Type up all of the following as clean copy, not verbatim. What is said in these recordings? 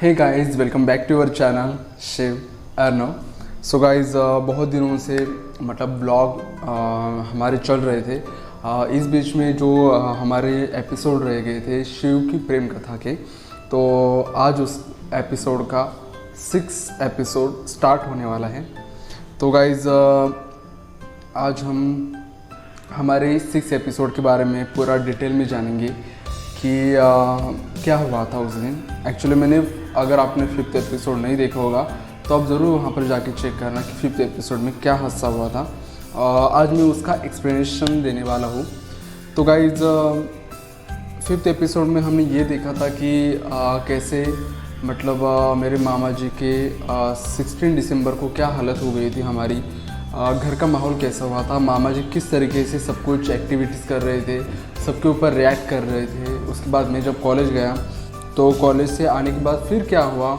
Hey guys, welcome back to our channel Shiv Arnav. So guys, बहुत दिनों से मतलब ब्लॉग हमारे चल रहे थे। इस बीच में जो हमारे एपिसोड रह गए थे शिव की प्रेम कथा के, तो आज उस एपिसोड का 6 एपिसोड स्टार्ट होने वाला है। तो गाइस, आज हम हमारे 6 एपिसोड के बारे में पूरा डिटेल में जानेंगे कि क्या हुआ था उस दिन। एक्चुअली अगर आपने 5th एपिसोड नहीं देखा होगा तो आप ज़रूर वहाँ पर जाके चेक करना कि 5th एपिसोड में क्या हादसा हुआ था। आज मैं उसका एक्सप्लेनेशन देने वाला हूँ। तो गाइज, 5th एपिसोड में हमने ये देखा था कि कैसे मतलब मेरे मामा जी के 16 दिसंबर को क्या हालत हो गई थी हमारी। घर का माहौल कैसा हुआ था, मामा जी किस तरीके से सब कुछ एक्टिविटीज़ कर रहे थे, सबके ऊपर रिएक्ट कर रहे थे। उसके बाद मैं जब कॉलेज गया तो कॉलेज से आने के बाद फिर क्या हुआ,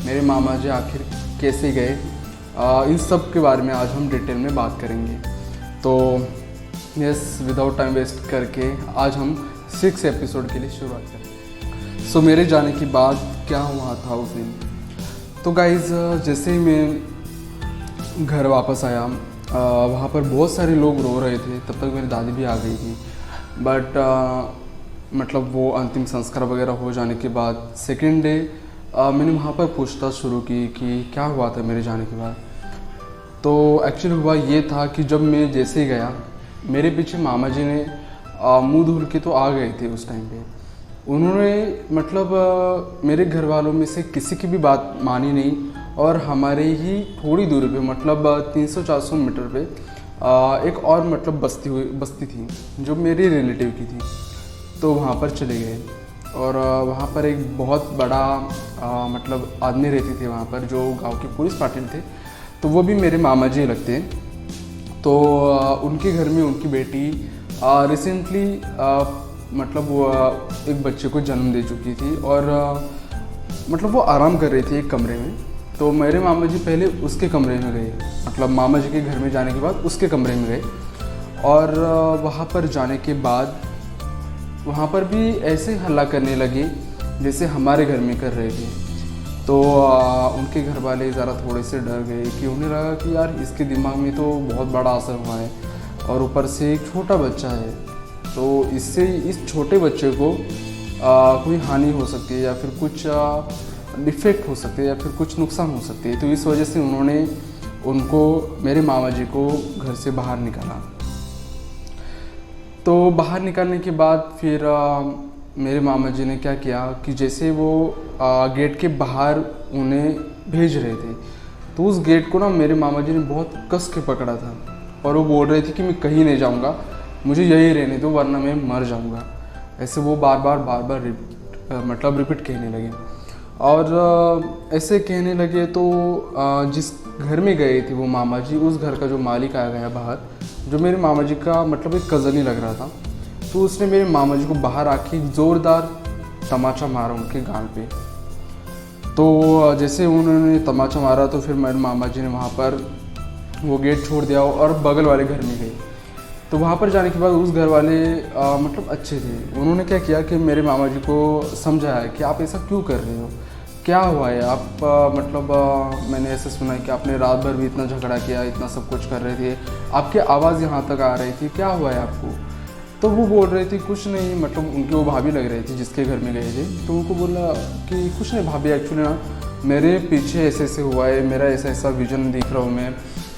मेरे मामा जी आखिर कैसे गए, इन सब के बारे में आज हम डिटेल में बात करेंगे। तो यस, विदाउट टाइम वेस्ट करके आज हम 6 एपिसोड के लिए शुरुआत करें। सो मेरे जाने के बाद क्या हुआ था उस दिन। तो गाइज़, जैसे ही मैं घर वापस आया, वहाँ पर बहुत सारे लोग रो रहे थे। तब तक मेरी दादी भी आ गई थी। बट मतलब वो अंतिम संस्कार वगैरह हो जाने के बाद सेकेंड डे मैंने वहाँ पर पूछताछ शुरू की कि क्या हुआ था मेरे जाने के बाद। तो एक्चुअली हुआ ये था कि जब मैं जैसे ही गया, मेरे पीछे मामा जी ने मुँह धुल के तो आ गए थे उस टाइम पे। उन्होंने मतलब मेरे घर वालों में से किसी की भी बात मानी नहीं, और हमारे ही थोड़ी दूरी पे मतलब 300-400 मीटर पे एक और मतलब बस्ती थी जो मेरी रिलेटिव की थी। तो वहाँ पर चले गए, और वहाँ पर एक बहुत बड़ा मतलब आदमी रहते थे वहाँ पर, जो गांव के पुलिस पाटिल थे। तो वो भी मेरे मामा जी लगते हैं। तो उनके घर में उनकी बेटी रिसेंटली मतलब वो एक बच्चे को जन्म दे चुकी थी, और मतलब वो आराम कर रही थी एक कमरे में। तो मेरे मामा जी पहले उसके कमरे में गए, मतलब मामा जी के घर में जाने के बाद उसके कमरे में गए। और वहाँ पर जाने के बाद वहाँ पर भी ऐसे हल्ला करने लगे जैसे हमारे घर में कर रहे थे। तो उनके घर वाले ज़रा थोड़े से डर गए कि उन्हें लगा कि यार इसके दिमाग में तो बहुत बड़ा असर हुआ है, और ऊपर से एक छोटा बच्चा है, तो इससे इस छोटे बच्चे को कोई हानि हो सकती है, या फिर कुछ डिफेक्ट हो सकते हैं, या फिर कुछ नुकसान हो सकते हैं। तो इस वजह से उन्होंने उनको, मेरे मामा जी को घर से बाहर निकाला। तो बाहर निकालने के बाद फिर मेरे मामा जी ने क्या किया कि जैसे वो गेट के बाहर उन्हें भेज रहे थे, तो उस गेट को ना मेरे मामा जी ने बहुत कस के पकड़ा था, और वो बोल रहे थे कि मैं कहीं नहीं जाऊंगा, मुझे यही रहने दो वरना मैं मर जाऊंगा। ऐसे वो बार बार मतलब रिपीट कहने लगे। और ऐसे कहने लगे तो जिस घर में गए थे वो मामा जी, उस घर का जो मालिक आ गया बाहर, जो मेरे मामा जी का मतलब एक कज़न ही लग रहा था। तो उसने मेरे मामा जी को बाहर आके ज़ोरदार तमाचा मारा उनके गाल पे। तो जैसे उन्होंने तमाचा मारा तो फिर मेरे मामा जी ने वहाँ पर वो गेट छोड़ दिया और बगल वाले घर में गए। तो वहाँ पर जाने के बाद उस घर वाले मतलब अच्छे थे। उन्होंने क्या किया कि मेरे मामा जी को समझाया कि आप ऐसा क्यों कर रहे हो, क्या हुआ है आप मतलब मैंने ऐसे सुना है कि आपने रात भर भी इतना झगड़ा किया, इतना सब कुछ कर रहे थे, आपकी आवाज़ यहाँ तक आ रही थी, क्या हुआ है आपको। तो वो बोल रहे थे कुछ नहीं, मतलब उनकी वो भाभी लग रही थी जिसके घर में गए थे। तो उनको बोला कि कुछ नहीं भाभी, एक्चुअली ना मेरे पीछे ऐसे ऐसे हुआ है, मेरा ऐसा ऐसा विजन दिख रहा हूँ मैं,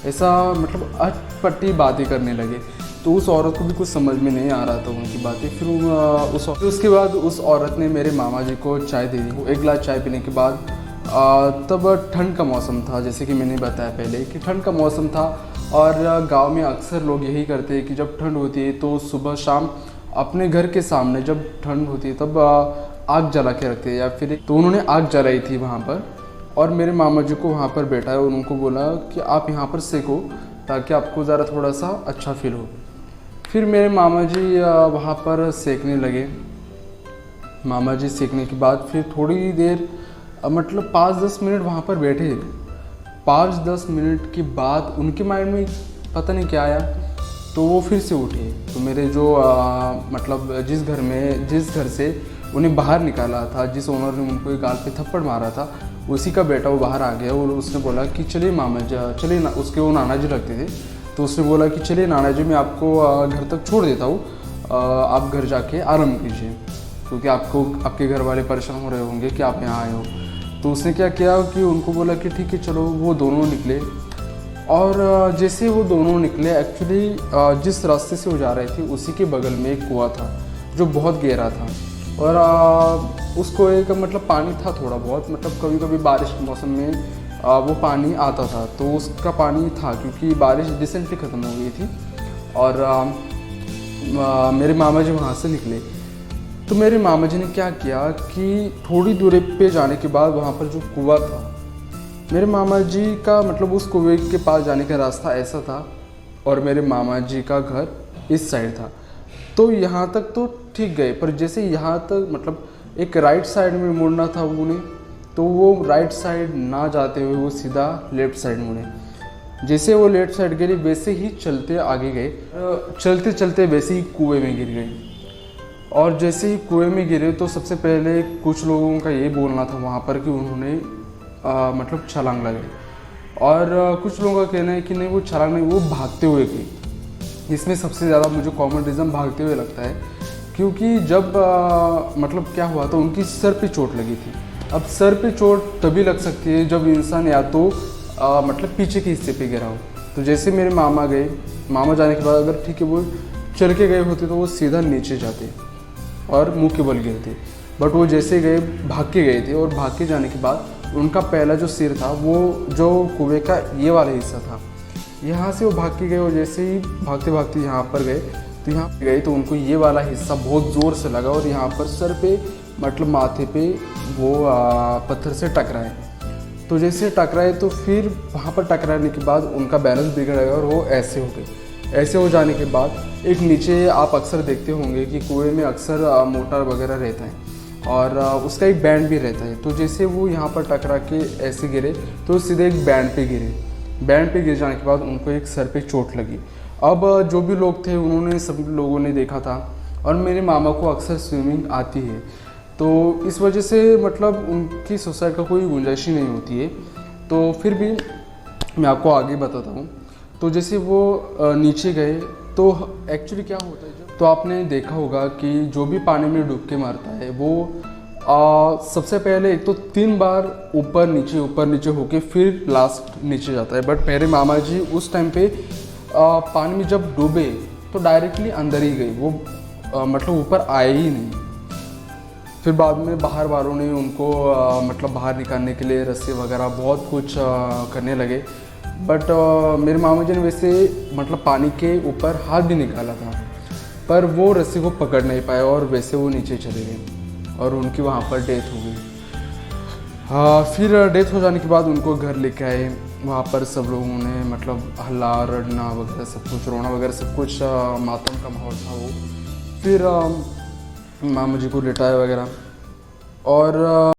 ऐसा मतलब अटपटी बातें करने लगे। तो उस औरत को भी कुछ समझ में नहीं आ रहा था उनकी बातें। फिर उसके बाद उस औरत ने मेरे मामा जी को चाय दे दी। एक गिलास चाय पीने के बाद तब ठंड का मौसम था, जैसे कि मैंने बताया पहले कि ठंड का मौसम था। और गांव में अक्सर लोग यही करते हैं कि जब ठंड होती है तो सुबह शाम अपने घर के सामने जब ठंड होती है तब आग जला के रखते हैं, या फिर तो उन्होंने आग जलाई थी वहाँ पर। और मेरे मामा जी को वहाँ पर बैठाया और उनको बोला कि आप यहाँ पर सेको ताकि आपको ज़रा थोड़ा सा अच्छा फील हो। फिर मेरे मामा जी वहाँ पर सेकने लगे। मामा जी सेकने के बाद फिर थोड़ी देर मतलब 5-10 मिनट वहाँ पर बैठे। 5-10 मिनट के बाद उनके माइंड में पता नहीं क्या आया, तो वो फिर से उठे। तो मेरे जो मतलब जिस घर से उन्हें बाहर निकाला था, जिस ओनर ने उनको एक गाल पे थप्पड़ मारा था, उसी का बेटा वो बाहर आ गया और उसने बोला कि चलिए मामा जी, चलिए ना, उसके वो नाना जी लगते थे, तो उसने बोला कि चलिए नाना जी, मैं आपको घर तक छोड़ देता हूँ, आप घर जाके आराम कीजिए, क्योंकि आपके घर वाले परेशान हो रहे होंगे कि आप यहाँ आए हो। तो उसने क्या किया कि उनको बोला कि ठीक है चलो। वो दोनों निकले और जैसे वो दोनों निकले, एक्चुअली जिस रास्ते से वो जा रहे थे उसी के बगल में एक कुआं था जो बहुत गहरा था और उस कुएं का मतलब पानी था थोड़ा बहुत, मतलब कभी कभी बारिश के मौसम में वो पानी आता था, तो उसका पानी था क्योंकि बारिश रिसेंटली ख़त्म हो गई थी। और मेरे मामा जी वहाँ से निकले, तो मेरे मामा जी ने क्या किया कि थोड़ी दूरी पे जाने के बाद वहाँ पर जो कुआं था, मेरे मामा जी का मतलब उस कुएं के पास जाने का रास्ता ऐसा था और मेरे मामा जी का घर इस साइड था। तो यहाँ तक तो ठीक गए, पर जैसे यहाँ तक मतलब एक राइट साइड में मुड़ना था उन्हें, तो वो राइट साइड ना जाते हुए वो सीधा लेफ़्ट साइड मुड़े। जैसे वो लेफ़्ट साइड गिरे वैसे ही चलते आगे गए, चलते चलते वैसे ही कुएं में गिर गए। और जैसे ही कुएं में गिरे तो सबसे पहले कुछ लोगों का ये बोलना था वहाँ पर कि उन्होंने मतलब छलांग लगाई, और कुछ लोगों का कहना है कि नहीं वो छलांग नहीं, वो भागते हुए गई। इसमें सबसे ज़्यादा मुझे कॉमन रीज़न भागते हुए लगता है, क्योंकि जब मतलब क्या हुआ था, उनकी सर पे चोट लगी थी। अब सर पे चोट तभी लग सकती है जब इंसान या तो मतलब पीछे के हिस्से पे गिरा हो। तो जैसे मेरे मामा गए, मामा जाने के बाद अगर ठीक है वो चल के गए होते तो वो सीधा नीचे जाते और मुंह के बल गिरते, बट वो जैसे गए भाग के गए थे। और भाग के जाने के बाद उनका पहला जो सिर था वो जो कुएं का ये वाला हिस्सा था, यहाँ से वो भाग के गए और जैसे ही भागते भागते यहाँ पर गए, तो यहाँ पे गए तो उनको ये वाला हिस्सा बहुत ज़ोर से लगा और यहाँ पर सर पे मतलब माथे पे वो पत्थर से टकराए। तो जैसे टकराए तो फिर वहाँ पर टकराने के बाद उनका बैलेंस बिगड़ गया और वो ऐसे हो गए। ऐसे हो जाने के बाद एक नीचे आप अक्सर देखते होंगे कि कुएं में अक्सर मोटर वगैरह रहता है और उसका एक बैंड भी रहता है। तो जैसे वो यहाँ पर टकरा के ऐसे गिरे तो सीधे एक बैंड पे गिरे। बैंड पे गिर जाने के बाद उनको एक सर पे चोट लगी। अब जो भी लोग थे उन्होंने सब लोगों ने देखा था और मेरे मामा को अक्सर स्विमिंग आती है, तो इस वजह से मतलब उनकी सुसाइड का कोई गुंजाइश ही नहीं होती है। तो फिर भी मैं आपको आगे बताता हूँ। तो जैसे वो नीचे गए तो एक्चुअली क्या होता है, जब तो आपने देखा होगा कि जो भी पानी में डूब के मरता है वो सबसे पहले एक तो 3 बार ऊपर नीचे होके फिर लास्ट नीचे जाता है। बट मेरे मामा जी उस टाइम पे पानी में जब डूबे तो डायरेक्टली अंदर ही गए, वो मतलब ऊपर आए ही नहीं। फिर बाद में बाहर वालों ने उनको मतलब बाहर निकालने के लिए रस्सी वगैरह बहुत कुछ करने लगे, बट मेरे मामा जी ने वैसे मतलब पानी के ऊपर हाथ भी निकाला था, पर वो रस्सी को पकड़ नहीं पाए और वैसे वो नीचे चले गए और उनकी वहाँ पर डेथ हो गई। फिर डेथ हो जाने के बाद उनको घर लेके आए। वहाँ पर सब लोगों ने मतलब हल्ला रड़ना वगैरह सब कुछ, रोना वगैरह सब कुछ, मातम का माहौल था वो। फिर मामा जी को लिटाया वगैरह और